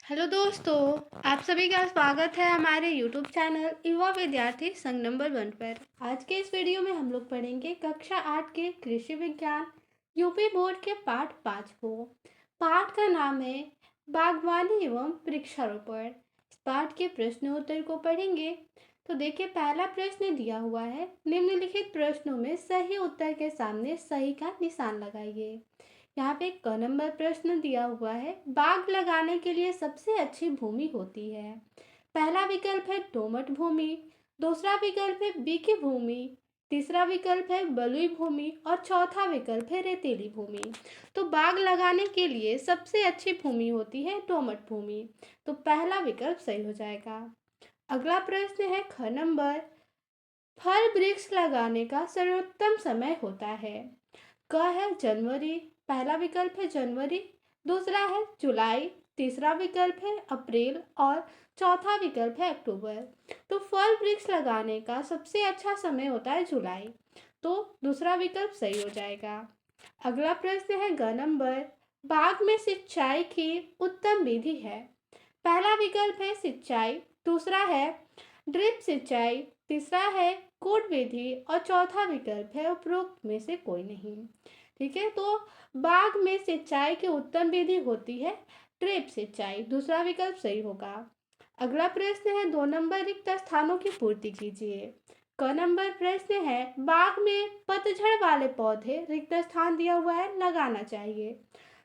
Hello दोस्तों, आप सभी का स्वागत है हमारे यूट्यूब चैनल युवा विद्यार्थी संघ नंबर 1 पर। आज के इस वीडियो में हम लोग पढ़ेंगे कक्षा 8 के कृषि विज्ञान यूपी बोर्ड के पाठ 5 को। पाठ का नाम है बागवानी एवं वृक्षारोपण। इस पाठ के प्रश्न उत्तर को पढ़ेंगे। तो देखिए, पहला प्रश्न दिया हुआ है, निम्नलिखित प्रश्नों में सही उत्तर के सामने सही का निशान लगाइए। यहाँ पे क नंबर प्रश्न दिया हुआ है, बाग लगाने के लिए सबसे अच्छी भूमि होती है। पहला विकल्प है दोमट भूमि, दूसरा विकल्प है बीकी भूमि, तीसरा विकल्प है बलुई भूमि और चौथा विकल्प है रेतीली भूमि। तो बाग लगाने के लिए सबसे अच्छी भूमि होती है दोमट भूमि। तो पहला विकल्प सही हो जाएगा। अगला प्रश्न है ख नंबर, फल वृक्ष लगाने का सर्वोत्तम समय होता है। क है जनवरी, पहला विकल्प है जनवरी, दूसरा है जुलाई, तीसरा विकल्प है अप्रैल और चौथा विकल्प है अक्टूबर। तो फल वृक्ष लगाने का सबसे अच्छा समय होता है जुलाई। तो दूसरा विकल्प सही हो जाएगा। अगला प्रश्न है ग नंबर, बाग में सिंचाई की उत्तम विधि है। पहला विकल्प है सिंचाई, दूसरा है ड्रिप सिंचाई, तीसरा है कूट विधि और चौथा विकल्प है उपरोक्त में से कोई नहीं। ठीक है, तो बाग में सिंचाई की उत्तम विधि होती है ड्रिप सिंचाई, दूसरा विकल्प सही होगा। अगला प्रश्न है 2 नंबर, रिक्त स्थानों की पूर्ति कीजिए। क नंबर प्रश्न है, बाग में पतझड़ वाले पौधे, रिक्त स्थान दिया हुआ है, लगाना चाहिए।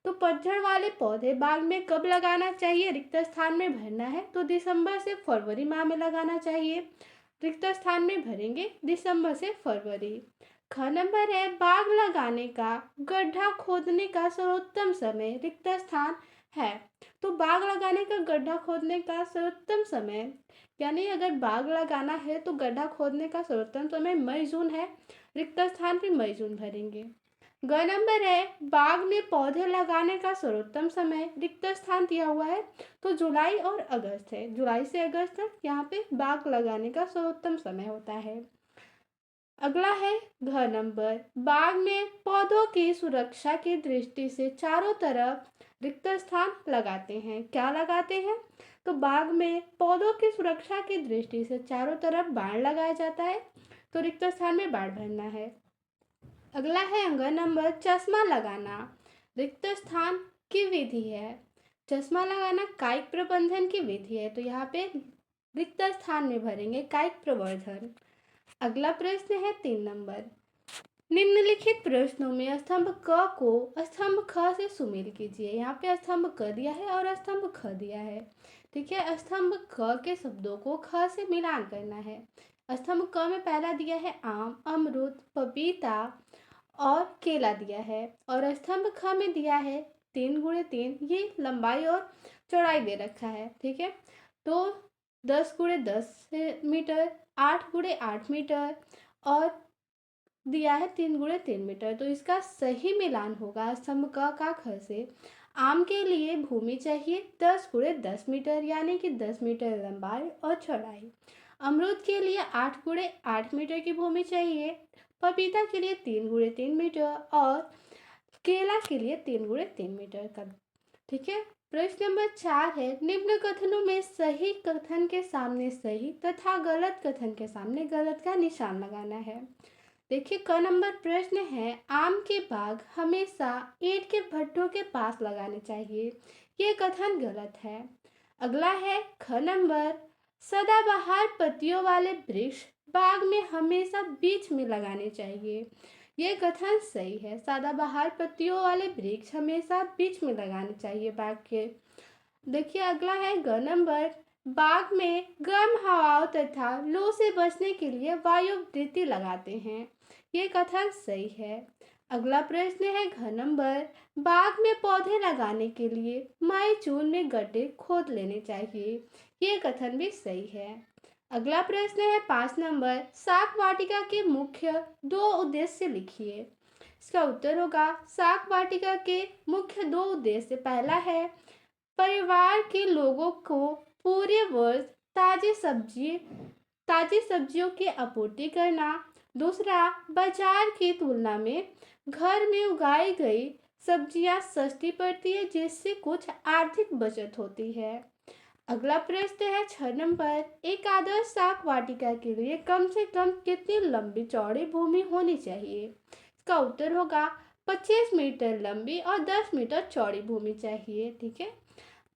तो पतझड़ वाले पौधे बाग में कब लगाना चाहिए? रिक्त स्थान में भरना है तो दिसंबर से फरवरी माह में लगाना चाहिए। रिक्त स्थान में भरेंगे दिसंबर से फरवरी। ख नंबर है, बाग लगाने का गड्ढा खोदने का सर्वोत्तम समय रिक्त स्थान है। तो बाग लगाने का गड्ढा खोदने का सर्वोत्तम समय, यानी अगर बाग लगाना है तो गड्ढा खोदने का सर्वोत्तम समय मई जून है। रिक्त स्थान भी मई जून भरेंगे। ग नंबर है, बाग में पौधे लगाने का सर्वोत्तम समय रिक्त स्थान दिया हुआ है तो जुलाई और अगस्त है। जुलाई से अगस्त तक यहाँ पे बाग लगाने का सर्वोत्तम समय होता है। अगला है घ नंबर, बाग में पौधों की सुरक्षा की दृष्टि से चारों तरफ रिक्त स्थान लगाते हैं। क्या लगाते हैं? तो बाग में पौधों की सुरक्षा की दृष्टि से चारों तरफ बाड़ लगाया जाता है तो रिक्त स्थान में बाड़ भरना है। अगला है अंग नंबर, चश्मा लगाना रिक्त स्थान की विधि है। चश्मा लगाना कायिक प्रबंधन की विधि है तो यहाँ पे रिक्त स्थान में भरेंगे कायिक प्रवर्धन। अगला प्रश्न है 3 नंबर, निम्नलिखित प्रश्नों में स्तंभ क को स्तंभ ख से सुमेल कीजिए। यहाँ पे स्तंभ क दिया है और स्तंभ ख दिया है। ठीक है, स्तंभ क के शब्दों को ख से मिलान करना है। स्तंभ क में पहला दिया है आम, अमरूद, पपीता और केला दिया है और स्तंभ ख में दिया है 3x3, ये लंबाई और चौड़ाई दे रखा है। ठीक है, तो 10x10 मीटर, 8x8 मीटर और दिया है 3x3 मीटर। तो इसका सही मिलान होगा स्तंभ क का ख से। आम के लिए भूमि चाहिए 10x10 मीटर, यानी कि 10 मीटर लंबाई और चौड़ाई। अमरूद के लिए 8x8 मीटर की भूमि चाहिए। पपीता के लिए 3x3 मीटर और केला के लिए 3x3 मीटर का। ठीक है, प्रश्न नंबर 4 है, निम्न कथनों में सही कथन के सामने सही तथा गलत कथन के सामने गलत का निशान लगाना है। देखिए, क नंबर प्रश्न है, आम के बाग हमेशा ईंट के भट्ठों के पास लगाने चाहिए। ये कथन गलत है। अगला है ख नंबर, सदाबहार पत्तियों वाले वृक्ष बाग में हमेशा बीच में लगाने चाहिए। ये कथन सही है। सदाबहार पत्तियों वाले वृक्ष हमेशा बीच में लगाने चाहिए बाग के। देखिए, अगला है ग नंबर, बाग में गर्म हवाओं तथा लू से बचने के लिए वायुवृत्ति लगाते हैं। ये कथन सही है। अगला प्रश्न है घ नंबर, बाग में पौधे लगाने के लिए मई जून में गड्ढे खोद लेने चाहिए। ये कथन भी सही है। अगला प्रश्न है 5 नंबर, शाक वाटिका के मुख्य 2 उद्देश्य लिखिए। इसका उत्तर होगा, शाक वाटिका के मुख्य 2 उद्देश्य, पहला है परिवार के लोगों को पूरे वर्ष ताजी सब्जियों की आपूर्ति करना। दूसरा, बाजार की तुलना में घर में उगाई गई सब्जियां सस्ती पड़ती है, जिससे कुछ आर्थिक बचत होती है। अगला प्रश्न है 6 नंबर, एक आदर्श शाक वाटिका के लिए कम से कम कितनी लंबी चौड़ी भूमि होनी चाहिए? इसका उत्तर होगा 25 मीटर लंबी और 10 मीटर चौड़ी भूमि चाहिए। ठीक है।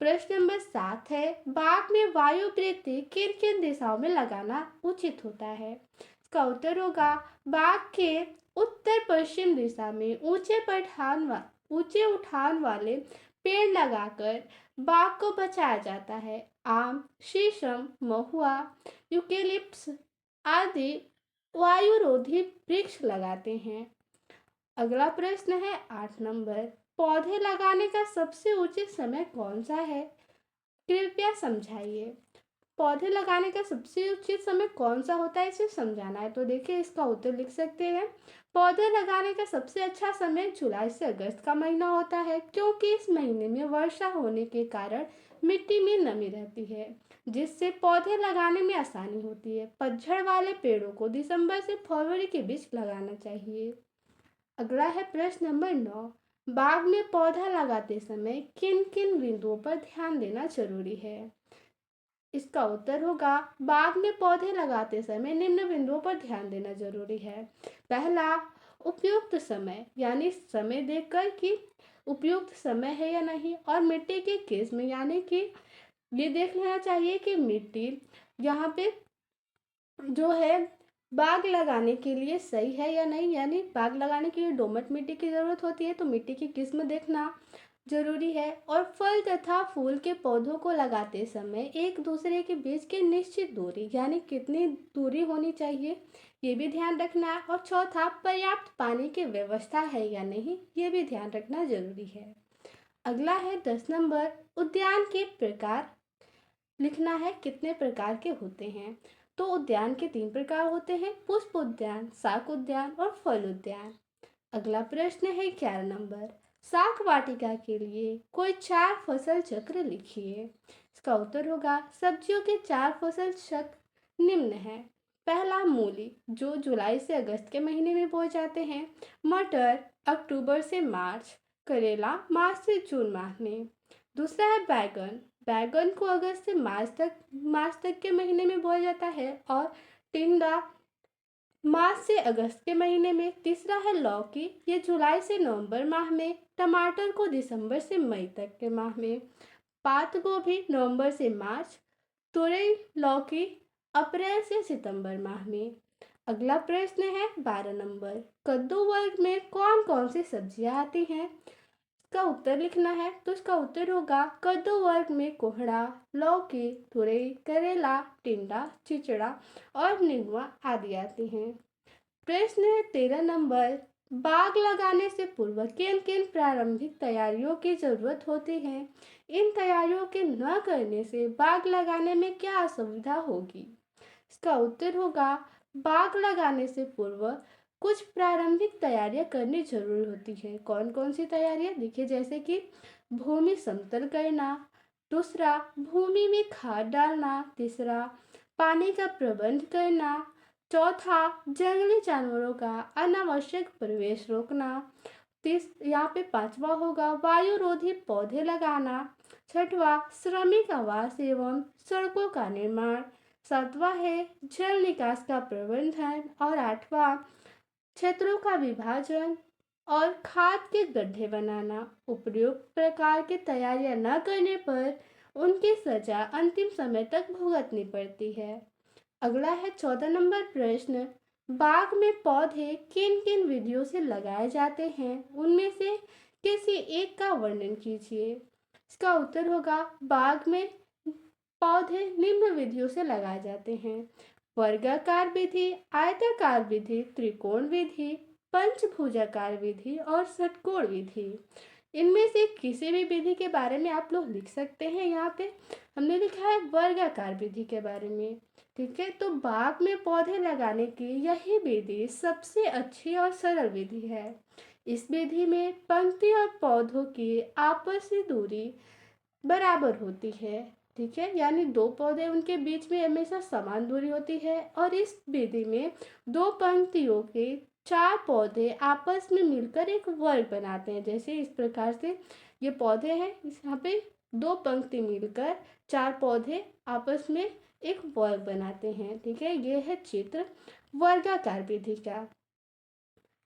प्रश्न नंबर 7 है, बाग में वायु वृत्ति किन किन दिशाओं में लगाना उचित होता है? इसका उत्तर होगा बाग के उत्तर पश्चिम दिशा में ऊंचे उठान वाले पेड़ लगाकर बाग को बचाया जाता है। आम, शीशम, महुआ, यूकेलिप्टस आदि वायुरोधी वृक्ष लगाते हैं। अगला प्रश्न है 8 नंबर, पौधे लगाने का सबसे उचित समय कौन सा है? कृपया समझाइए। पौधे लगाने का सबसे उचित समय कौन सा होता है, इसे समझाना है। तो देखिए, इसका उत्तर लिख सकते हैं। पौधे लगाने का सबसे अच्छा समय जुलाई से अगस्त का महीना होता है, क्योंकि इस महीने में वर्षा होने के कारण मिट्टी में नमी रहती है, जिससे पौधे लगाने में आसानी होती है। पतझड़ वाले पेड़ों को दिसंबर से फरवरी के बीच लगाना चाहिए। अगला है प्रश्न नंबर 9, बाग में पौधा लगाते समय किन किन बिंदुओं पर ध्यान देना जरूरी है? इसका उत्तर होगा बाग में पौधे लगाते समय निम्न बिंदुओं पर ध्यान देना जरूरी है। पहला, उपयुक्त समय, यानी समय देखकर कि उपयुक्त समय है या नहीं, और मिट्टी की किस्म, यानी कि ये देख लेना चाहिए कि मिट्टी यहाँ पे जो है बाग लगाने के लिए सही है या नहीं, यानी बाग लगाने के लिए दोमट मिट्टी की ज़रूरत होती है, तो मिट्टी की किस्म देखना जरूरी है। और फल तथा फूल के पौधों को लगाते समय एक दूसरे के बीच की निश्चित दूरी, यानी कितनी दूरी होनी चाहिए, ये भी ध्यान रखना है। और चौथा, पर्याप्त पानी की व्यवस्था है या नहीं, ये भी ध्यान रखना जरूरी है। अगला है 10 नंबर, उद्यान के प्रकार लिखना है, कितने प्रकार के होते हैं? तो उद्यान के 3 प्रकार होते हैं, पुष्प उद्यान, शाक उद्यान और फल उद्यान। अगला प्रश्न है 11 नंबर, शाक वाटिका के लिए कोई 4 फसल चक्र लिखिए। इसका उत्तर होगा सब्जियों के 4 फसल चक्र निम्न है। पहला, मूली, जो जुलाई से अगस्त के महीने में बोए जाते हैं। मटर, अक्टूबर से मार्च। करेला, मार्च से जून माह में। दूसरा है बैगन, बैगन को अगस्त से मार्च तक के महीने में बोया जाता है। और टिंडा, मार्च से अगस्त के महीने में। तीसरा है लौकी, ये जुलाई से नवंबर माह में। टमाटर को दिसंबर से मई तक के माह में। पात गोभी नवंबर से मार्च। तुरई, लौकी अप्रैल से सितंबर माह में। अगला प्रश्न है 12 नंबर, कद्दू वर्ग में कौन कौन सी सब्जियां आती हैं? इसका उत्तर लिखना है। तो इसका उत्तर होगा कद्दू वर्ग में कोहड़ा, लौकी, तुरई, करेला, टिंडा, चिचड़ा और नेनुआ आदि आती हैं। प्रश्न है 13 नंबर, बाग लगाने से पूर्व किन किन प्रारंभिक तैयारियों की जरूरत होती है? इन तैयारियों के न करने से बाग लगाने में क्या असुविधा होगी? इसका उत्तर होगा बाग लगाने से पूर्व कुछ प्रारंभिक तैयारियां करनी जरूरी होती है। कौन कौन सी तैयारियां? देखिए, जैसे कि भूमि समतल करना, दूसरा भूमि में खाद डालना, तीसरा पानी का प्रबंध करना, चौथा जंगली जानवरों का अनावश्यक प्रवेश रोकना, यहाँ पे पांचवा होगा वायुरोधी पौधे लगाना, छठवा श्रमिक आवास एवं सड़कों का निर्माण, सातवां है जल निकास का प्रबंधन, और आठवां क्षेत्रों का विभाजन और खाद के गड्ढे बनाना। उपयुक्त प्रकार की तैयारियां न करने पर उनकी सजा अंतिम समय तक भुगतनी पड़ती है। अगला है 14 नंबर प्रश्न, बाग में पौधे किन किन विधियों से लगाए जाते हैं? उनमें से किसी एक का वर्णन कीजिए। इसका उत्तर होगा बाग में पौधे निम्न विधियों से लगाए जाते हैं: वर्गाकार विधि, आयताकार विधि, त्रिकोण विधि, पंचभुजाकार विधि और षटकोण विधि। इनमें से किसी भी विधि के बारे में आप लोग लिख सकते हैं। यहाँ पे हमने लिखा है वर्गाकार विधि के बारे में। ठीक है, तो बाग में पौधे लगाने की यही विधि सबसे अच्छी और सरल विधि है। इस विधि में पंक्ति और पौधों की आपसी दूरी बराबर होती है। ठीक है, यानी दो पौधे, उनके बीच में हमेशा समान दूरी होती है। और इस विधि में दो पंक्तियों के चार पौधे आपस में मिलकर एक वर्ग बनाते हैं। जैसे इस प्रकार से ये पौधे हैं, यहाँ पे दो पंक्ति मिलकर चार पौधे आपस में एक वर्ग बनाते हैं। ठीक है, ये है चित्र वर्गाकार विधि का।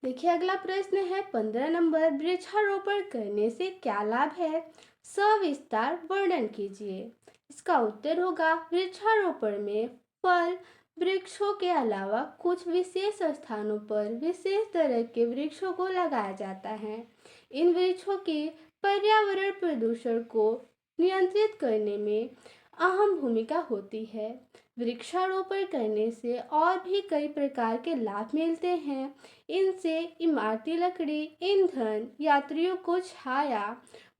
देखिए अगला प्रश्न है 15 नंबर, वृक्षारोपण करने से क्या लाभ है, सविस्तार वर्णन कीजिए। इसका उत्तर होगा वृक्षारोपण में फल वृक्षों के अलावा कुछ विशेष स्थानों पर विशेष तरह के वृक्षों को लगाया जाता है। इन वृक्षों की पर्यावरण प्रदूषण को नियंत्रित करने में अहम भूमिका होती है। वृक्षारोपण करने से और भी कई प्रकार के लाभ मिलते हैं। इनसे इमारती लकड़ी, ईंधन, यात्रियों को छाया,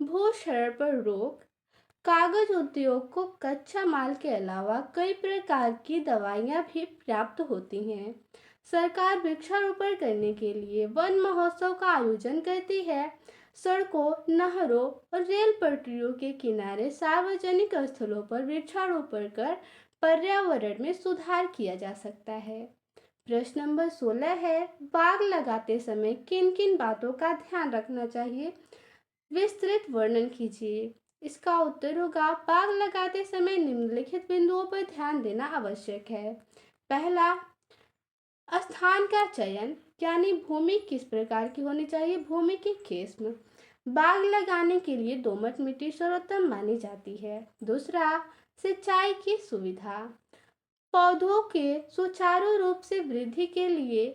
भूक्षरण पर रोक, कागज उद्योग को कच्चा माल के अलावा कई प्रकार की दवाइयाँ भी प्राप्त होती हैं। सरकार वृक्षारोपण करने के लिए वन महोत्सव का आयोजन करती है। सड़कों, नहरों और रेल पटरियों के किनारे सार्वजनिक स्थलों पर वृक्षारोपण कर पर्यावरण में सुधार किया जा सकता है। प्रश्न नंबर 16 है, बाग लगाते समय किन किन बातों का ध्यान रखना चाहिए, विस्तृत वर्णन कीजिए। इसका उत्तर होगा बाग लगाते समय निम्नलिखित बिंदुओं पर ध्यान देना आवश्यक है। पहला, स्थान का चयन, यानी भूमि किस प्रकार की होनी चाहिए, भूमि की किस्म। बाग लगाने के लिए दोमट मिट्टी सर्वोत्तम मानी जाती है। दूसरा, सिंचाई की सुविधा, पौधों के सुचारू रूप से वृद्धि के लिए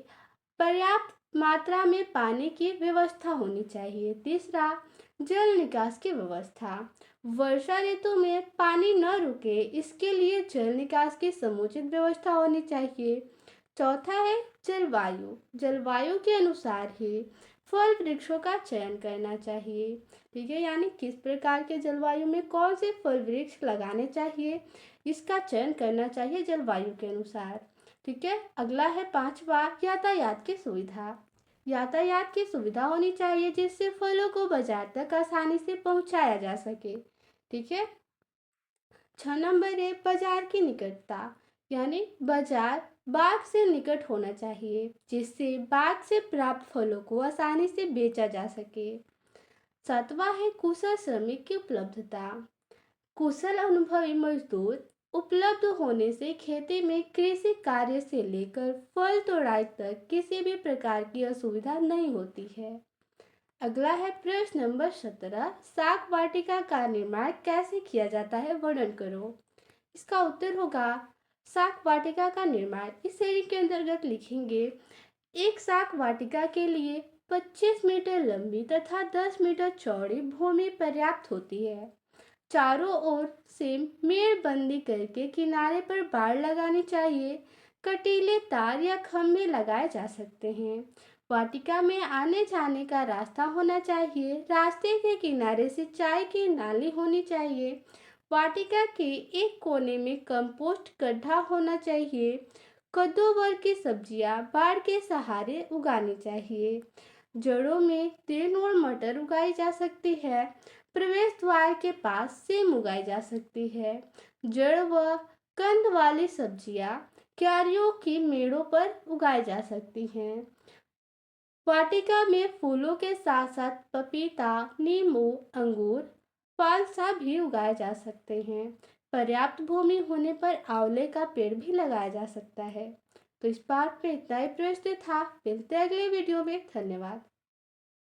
पर्याप्त मात्रा में पानी की व्यवस्था होनी चाहिए। तीसरा, जल निकास की व्यवस्था, वर्षा ऋतु में पानी न रुके इसके लिए जल निकास की समुचित व्यवस्था होनी चाहिए। चौथा है जलवायु, जलवायु के अनुसार ही फल वृक्षों का चयन करना चाहिए। ठीक है, यानी किस प्रकार के जलवायु में कौन से फल वृक्ष लगाने चाहिए, इसका चयन करना चाहिए जलवायु के अनुसार। ठीक है, अगला है पांचवा, यातायात की सुविधा, यातायात की सुविधा होनी चाहिए जिससे फलों को बाजार तक आसानी से पहुंचाया जा सके। ठीक है, 6 नंबर है बाजार की निकटता, यानी बाजार बाग से निकट होना चाहिए जिससे बाग से प्राप्त फलों को आसानी से बेचा जा सके। 7वां है कुशल श्रमिक की उपलब्धता, कुशल अनुभवी मजदूर उपलब्ध होने से खेती में कृषि कार्य से लेकर फल तोड़ाई तक किसी भी प्रकार की असुविधा नहीं होती है। अगला है प्रश्न नंबर 17, शाक वाटिका का निर्माण कैसे किया जाता है, वर्णन करो। इसका उत्तर होगा शाक वाटिका का निर्माण इस श्रेणी के अंतर्गत लिखेंगे। एक शाक वाटिका के लिए 25 मीटर लंबी तथा 10 मीटर चौड़ी भूमि पर्याप्त होती है। चारों ओर से मेड़बंदी करके किनारे पर बाड़ लगानी चाहिए। कटीले तार या खंभे लगाए जा सकते हैं। वाटिका में आने जाने का रास्ता होना चाहिए। रास्ते के किनारे सिंचाई की नाली होनी चाहिए। वाटिका के एक कोने में कंपोस्ट गड्ढा होना चाहिए। कद्दू वर्ग की सब्जियां बाड़ के सहारे उगानी चाहिए। जड़ों में तिल और मटर उगाई जा सकती है। प्रवेश द्वार के पास सेम उगाई जा सकती है। जड़ व कंद वाली सब्जियां क्यारियों की मेड़ों पर उगाई जा सकती हैं। वाटिका में फूलों के साथ साथ पपीता, नींबू, अंगूर, फालसा भी उगाए जा सकते हैं। पर्याप्त भूमि होने पर आंवले का पेड़ भी लगाया जा सकता है। तो इस पाठ में इतना ही प्रश्न था। मिलते हैं अगले वीडियो में। धन्यवाद।